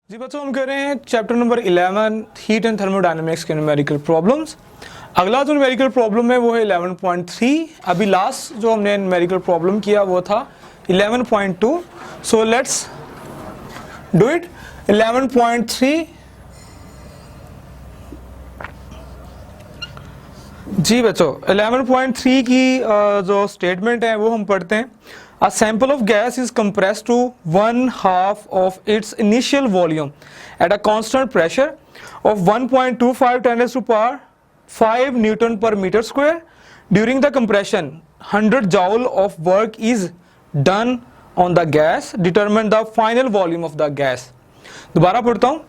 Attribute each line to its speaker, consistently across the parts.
Speaker 1: जी बच्चों, हम कर रहे हैं chapter number 11 heat and thermodynamics के न्यूमेरिकल प्रॉब्लम्स। अगला जो न्यूमेरिकल प्रॉब्लम है वो है 11.3। अभी लास्ट जो हमने न्यूमेरिकल प्रॉब्लम किया वो था 11.2। So let's do it. 11.3। जी बच्चों, 11.3 की जो स्टेटमेंट है वो हम पढ़ते हैं। A sample of gas is compressed to 1/2 of its initial volume at a constant pressure of 1.25 10 raised to power 5 Newton per meter square. During the compression, 100 joule of work is done on the gas. Determine the final volume of the gas. दोबारा पढ़ता हूँ।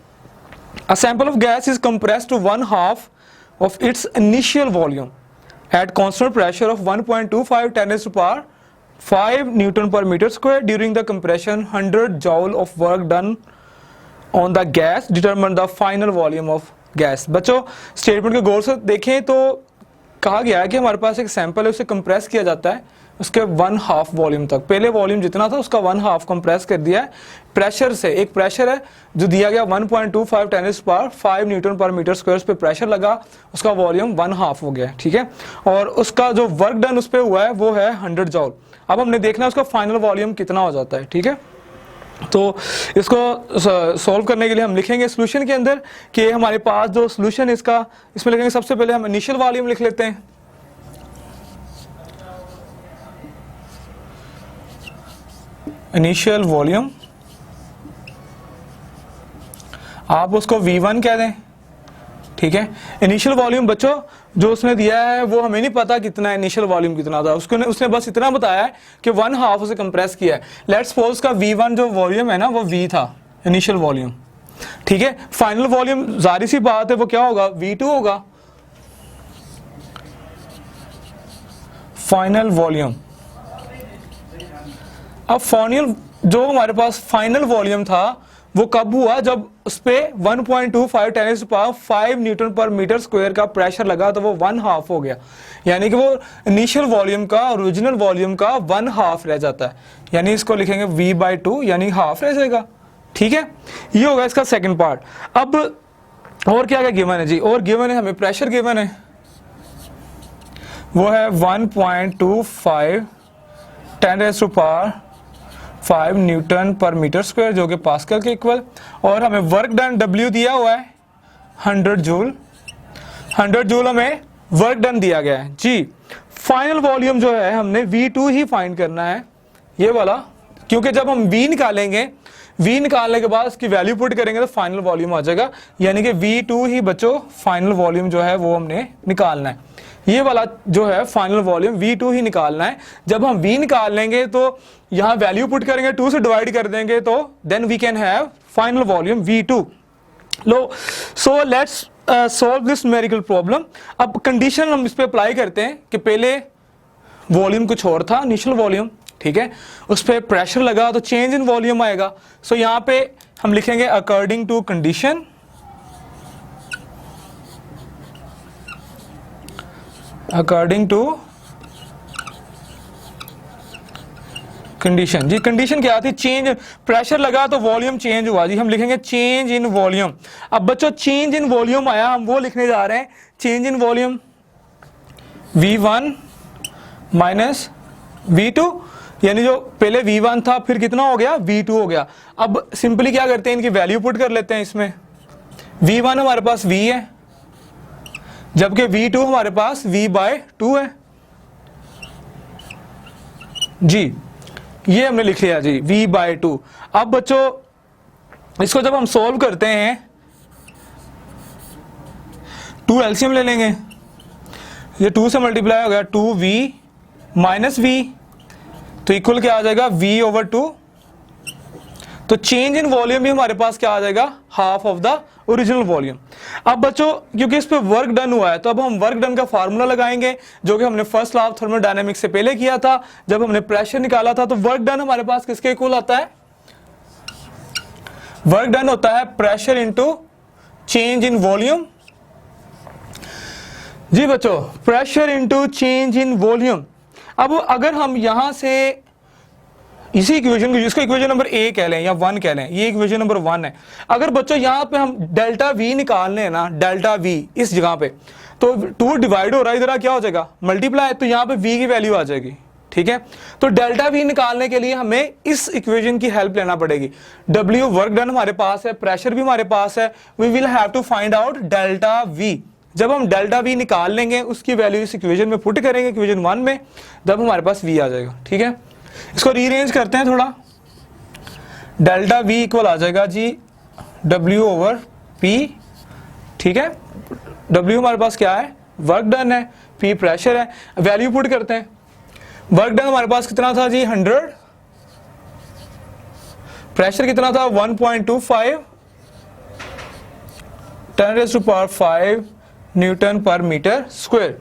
Speaker 1: A sample of gas is compressed to 1/2 of its initial volume at constant pressure of 1.25 10 raised to power 5 Newton per meter square. During the compression, 100 joule of work done on the gas. Determine the final volume of gas. बच्चों, statement को गौर से देखें तो कहा गया है कि हमारे पास एक सैंपल है, उसे कंप्रेस किया जाता है उसके 1/2 वॉल्यूम तक। पहले वॉल्यूम जितना था उसका 1/2 कंप्रेस कर दिया है प्रेशर से। एक प्रेशर है जो दिया गया 1.25 10 raised to power 5 न्यूटन पर मीटर स्क्वायर, उस पर प्रेशर लगा, उसका वॉल्यूम 1/2 हो गया, ठीक है। और उसका जो वर्क डन उस पर हुआ है वो है 100 जॉल। अब हमने देखना है उसका फाइनल वॉल्यूम कितना हो जाता है, ठीक है। तो इसको सॉल्व करने के लिए हम लिखेंगे सॉल्यूशन के अंदर कि हमारे पास जो सॉल्यूशन है इसका, इसमें लिखेंगे सबसे पहले हम इनिशियल वॉल्यूम लिख लेते हैं। इनिशियल वॉल्यूम आप उसको V1 कह दें, ठीक है। इनिशियल वॉल्यूम बच्चों जो उसने दिया है वो हमें नहीं पता कितना है, इनिशियल वॉल्यूम कितना था उसने बस इतना बताया है कि 1/2 उसे कंप्रेस किया है। लेट्स सपोज का V1 जो वॉल्यूम है ना वो V था, इनिशियल वॉल्यूम, ठीक है। फाइनल वॉल्यूम जाहिर सी बात है वो क्या होगा, V2 होगा। फाइनल वॉल्यूम, अब फाइनल जो हमारे पास फाइनल वॉल्यूम था वो कब हुआ, जब उस पे 1.25 10 raised to power 5 न्यूटन पर मीटर स्क्वायर का प्रेशर लगा तो वो 1/2 हो गया। यानी कि वो इनिशियल वॉल्यूम का ओरिजिनल वॉल्यूम का 1/2 रह जाता है। यानी इसको लिखेंगे V/2 यानी हाफ रह जाएगा, ठीक है। ये होगा इसका सेकंड पार्ट। अब और क्या क्या गिवन है जी, और गिवन है हमें प्रेशर गिवन है, वो है 1.25 10 raised to power 5 न्यूटन पर मीटर स्क्वायर जो कि पास्कल के इक्वल, और हमें वर्क डन W दिया हुआ है 100 जूल। 100 जूल हमें वर्क डन दिया गया है जी। फाइनल वॉल्यूम जो है हमने V2 ही फाइंड करना है, ये वाला, क्योंकि जब हम V निकालेंगे, V निकालने के बाद उसकी वैल्यू पुट करेंगे तो फाइनल वॉल्यूम आ जाएगा। यानी कि V2 ही बच्चों फाइनल वॉल्यूम जो है वो हमने निकालना है। ये वाला जो है फाइनल वॉल्यूम V2 ही निकालना है। जब हम V निकाल लेंगे तो यहां वैल्यू पुट करेंगे, 2 से डिवाइड कर देंगे तो then we can have final volume V2। लो so let's solve this numerical problem. अब कंडीशन हम इस पे अप्लाई करते हैं कि पहले वॉल्यूम कुछ और था, इनिशियल वॉल्यूम, ठीक है, उस पर प्रेशर लगा तो चेंज इन वॉल्यूम आएगा। सो यहां पे हम लिखेंगे according to condition, according to condition. जी कंडीशन क्या थी, चेंज, प्रेशर लगा तो वॉल्यूम चेंज हुआ जी, हम लिखेंगे चेंज इन वॉल्यूम। अब बच्चों चेंज इन वॉल्यूम आया, हम वो लिखने जा रहे हैं change in volume V1 minus V2, यानी जो पहले V1 था फिर कितना हो गया, V2 हो गया। अब सिंपली क्या करते हैं, इनकी वैल्यू पुट कर लेते हैं इसमें। V1 हमारे पास V है, जबकि V2 हमारे पास V/2 है जी। ये हमने लिख लिया जी V/2। अब बच्चों इसको जब हम सॉल्व करते हैं 2 एलसीएम ले लेंगे, ये 2 से मल्टीप्लाई हो गया 2V माइनस V, तो इक्वल क्या आ जाएगा V/2। तो चेंज इन वॉल्यूम भी हमारे पास क्या आ जाएगा, half of the original volume. अब बच्चों क्योंकि इस पे वर्क डन हुआ है तो अब हम वर्क डन का फार्मूला लगाएंगे जो कि हमने फर्स्ट लॉ ऑफ थर्मोडायनेमिक्स से पहले किया था जब हमने प्रेशर निकाला था। तो वर्क डन हमारे पास किसके इक्वल आता है, वर्क डन होता है pressure into change in volume. जी बच्चों pressure into change in volume. अब अगर हम यहां से इसी इक्वेशन को, जिसको इक्वेशन नंबर ए कह लें या 1 कह लें, ये इक्वेशन नंबर 1 है। अगर बच्चों यहाँ पे हम डेल्टा वी निकालने हैं ना, डेल्टा वी इस जगह पे, तो 2 डिवाइड हो रहा है, इधर क्या हो जाएगा मल्टीप्लाई, तो यहाँ पे वी की वैल्यू आ जाएगी, ठीक है। तो डेल्टा वी निकालने के लिए हमें इस इक्वेशन की हेल्प लेना पड़ेगी। डब्ल्यू वर्क डन हमारे पास है, प्रेशर भी हमारे पास है, we will have to find out delta V. जब हम डेल्टा वी निकाल लेंगे उसकी वैल्यू इस इक्वेशन में पुट करेंगे, इक्वेशन 1 में, तब हमारे पास वी आ जाएगा, ठीक है। इसको रीअरेंज करते हैं थोड़ा। डेल्टा वी इक्वल आ जाएगा जी डब्ल्यू ओवर पी, ठीक है। डब्ल्यू हमारे पास क्या है, वर्क डन है, पी प्रेशर है, वैल्यू पुट करते हैं। वर्क डन हमारे पास कितना था जी 100, प्रेशर कितना था 1.25, 10⁵ न्यूटन पर मीटर स्क्वायर।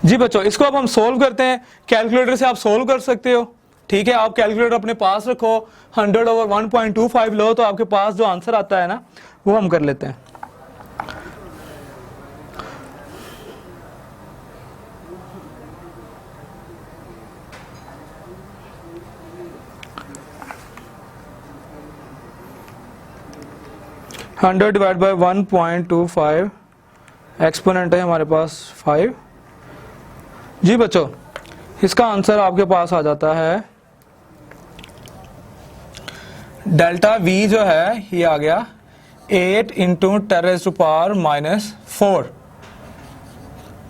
Speaker 1: जी बच्चों इसको अब हम सोल्व करते हैं। कैलकुलेटर से आप सोल्व कर सकते हो, ठीक है। आप कैलकुलेटर अपने पास रखो, 100 ओवर 1.25 लो, तो आपके पास जो आंसर आता है ना वो हम कर लेते हैं। हंड्रेड डिवाइड बाई 1.25, एक्सपोनेंट है हमारे पास 5। जी बच्चों इसका आंसर आपके पास आ जाता है, डेल्टा वी जो है ये आ गया 8 इंटू 10⁻⁻⁴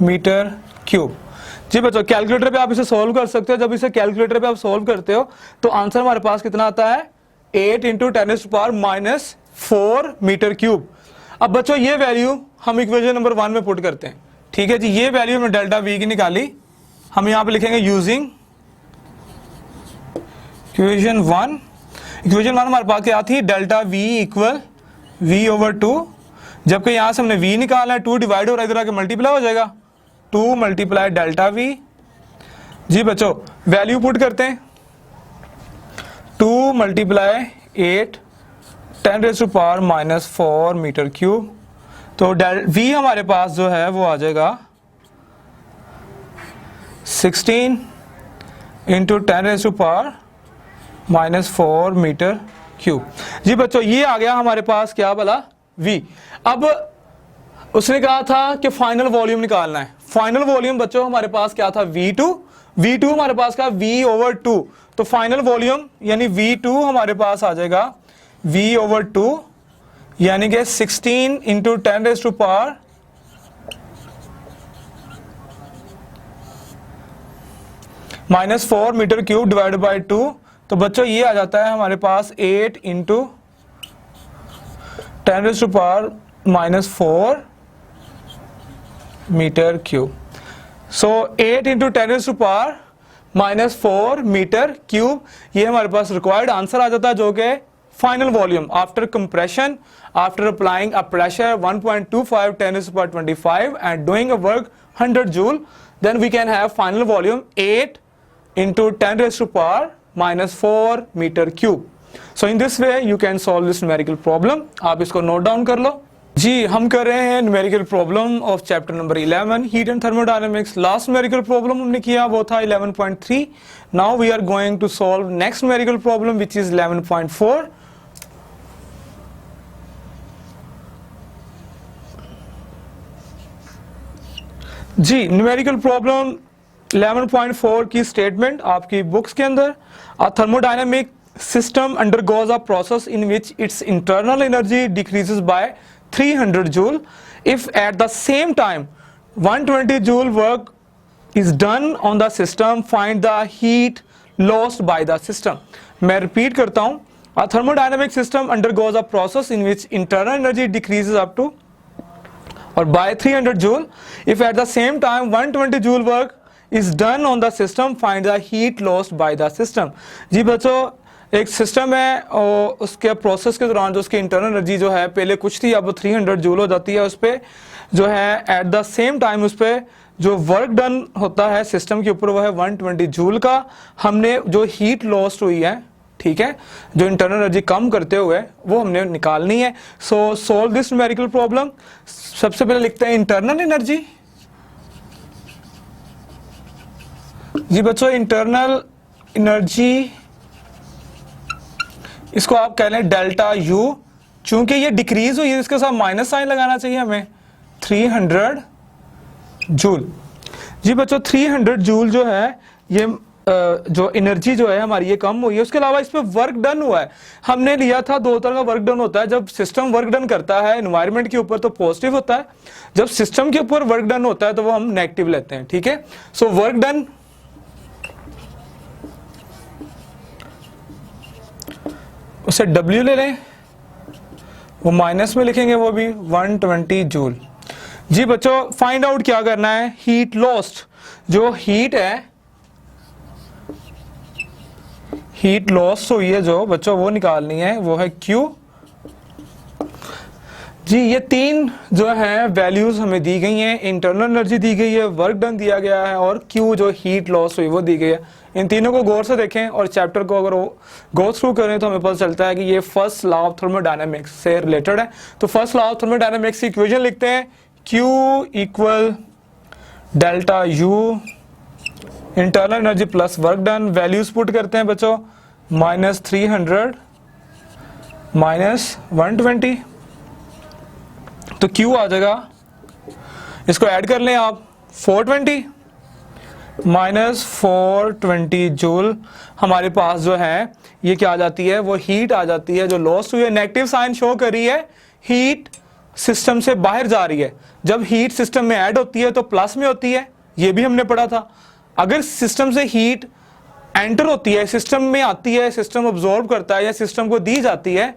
Speaker 1: मीटर क्यूब। जी बच्चों कैलकुलेटर पे आप इसे सोल्व कर सकते हो। जब इसे कैलकुलेटर पे आप सोल्व करते हो तो आंसर हमारे पास कितना आता है, 8 इंटू 10⁻⁻⁴ मीटर क्यूब। अब बच्चों ये वैल्यू हम इक्वेशन नंबर 1 में पुट करते हैं, ठीक है जी। ये वैल्यू हमने डेल्टा वी की निकाली, हम यहां पे लिखेंगे यूजिंग इक्वेशन 1। इक्वेशन 1 हमारे पास क्या थी, delta V equal V over 2, जबकि यहां से हमने वी निकाला है, 2 डिवाइड हो रहा है, इधर आके मल्टीप्लाई हो जाएगा, 2 मल्टीप्लाई डेल्टा वी। जी बच्चों वैल्यू पुट करते हैं, 2 मल्टीप्लाई 8 10⁻⁻⁴ मीटर क्यूब। तो वी हमारे पास जो है वो आ जाएगा 16 इंटू 10⁻⁻⁴ मीटर क्यूब। जी बच्चों ये आ गया हमारे पास क्या बोला, वी। अब उसने कहा था कि फाइनल वॉल्यूम निकालना है। फाइनल वॉल्यूम बच्चों हमारे पास क्या था, V2 हमारे पास का V ओवर 2। तो फाइनल वॉल्यूम यानी V2 हमारे पास आ जाएगा V ओवर 2, यानी कि 16 into 10⁻⁻⁴ metre cube divide by 2। तो बच्चों ये आ जाता है हमारे पास 8 into 10⁻⁻⁴ metre cube. So 8 into 10⁻⁻⁴ metre cube, ये हमारे पास रिक्वायर्ड आंसर आ जाता है, जो कि final volume after compression, after applying a pressure 1.25 10⁻25 and doing a work 100 joule, then we can have final volume 8 into 10⁻⁻⁴ meter cube. So in this way you can solve this numerical problem. आप इसको note down कर लो। जी हम कर रहे हैं numerical problem of chapter number 11 heat and thermodynamics. Last numerical problem हमने किया वो था 11.3। Now we are going to solve next numerical problem which is 11.4। जी न्यूमेरिकल प्रॉब्लम 11.4 की स्टेटमेंट आपकी बुक्स के अंदर, a thermodynamic system undergoes a process in which its internal energy decreases by 300 joule if at the same time 120 joule work is done on the system. Find the heat lost by the system. मैं repeat करता हूँ, a thermodynamic system undergoes a process in which internal energy decreases up to or by 300 joule if at the same time 120 joule work is done on the system. Find the heat lost by the system. जी बच्चों एक system है और उसके process के दौरान जो उसकी internal energy जो है पहले कुछ थी, अब 300 जूल हो जाती है। उस पर जो है एट द सेम टाइम उस पर जो वर्क डन होता है सिस्टम के ऊपर वो है 120 जूल का। हमने जो हीट लॉस्ट हुई है, ठीक है, जो इंटरनल एनर्जी कम करते हुए वो हमने निकालनी है। सो सोल्व दिस न्यूमेरिकल प्रॉब्लम। सबसे पहले लिखते हैं इंटरनल एनर्जी। जी बच्चों इंटरनल एनर्जी इसको आप कह लें डेल्टा यू, चूंकि ये डिक्रीज हुई है इसके साथ माइनस साइन लगाना चाहिए हमें, 300 जूल। जी बच्चों 300 जूल जो है ये जो एनर्जी जो है हमारी ये कम हुई है। उसके अलावा इसमें वर्क डन हुआ है, हमने लिया था दो तरह का वर्क डन होता है। जब सिस्टम वर्क डन करता है एनवायरनमेंट के ऊपर तो पॉजिटिव होता है, जब सिस्टम के ऊपर वर्क डन होता है तो वो हम नेगेटिव लेते हैं। ठीक है, सो वर्क डन उसे W ले लें, वो माइनस में लिखेंगे, वो भी 120 जूल। जी बच्चों फाइंड आउट क्या करना है, हीट लॉस्ट, जो हीट है हीट लॉस हुई है जो बच्चों वो निकालनी है, वो है Q। जी ये तीन जो है वैल्यूज हमें दी गई हैं, इंटरनल एनर्जी दी गई है, वर्क डन दिया गया है और Q जो हीट लॉस हुई वो दी गई है। इन तीनों को गौर से देखें और चैप्टर को अगर गो थ्रू करें तो हमें पता चलता है कि ये फर्स्ट लॉ ऑफ थर्मोडायनेमिक्स से रिलेटेड है। तो फर्स्ट लॉ ऑफ थर्मोडायनेमिक्स की इक्वेशन लिखते हैं, Q equal delta U internal energy plus work done, values put करते हैं बच्चों, -300 -120, तो Q आ जाएगा, इसको ऐड कर लें आप, 420 -420 जूल। हमारे पास जो है ये क्या आ जाती है, वो हीट आ जाती है जो लॉस्ट हुई है। नेगेटिव साइन शो कर रही है, हीट सिस्टम से बाहर जा रही है। जब हीट सिस्टम में ऐड होती है तो प्लस में होती है, ये भी हमने पढ़ा था। अगर सिस्टम से हीट एंटर होती है, सिस्टम में आती है, सिस्टम अब्सॉर्ब करता है या सिस्टम को दी जाती है,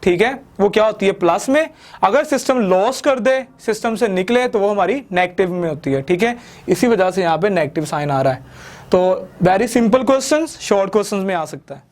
Speaker 1: ठीक है, वो क्या होती है, प्लस में। अगर सिस्टम लॉस कर दे, सिस्टम से निकले, तो वो हमारी नेगेटिव में होती है। ठीक है, इसी वजह से यहाँ पे नेगेटिव साइन आ रहा है। तो very simple questions short questions में आ सकता है।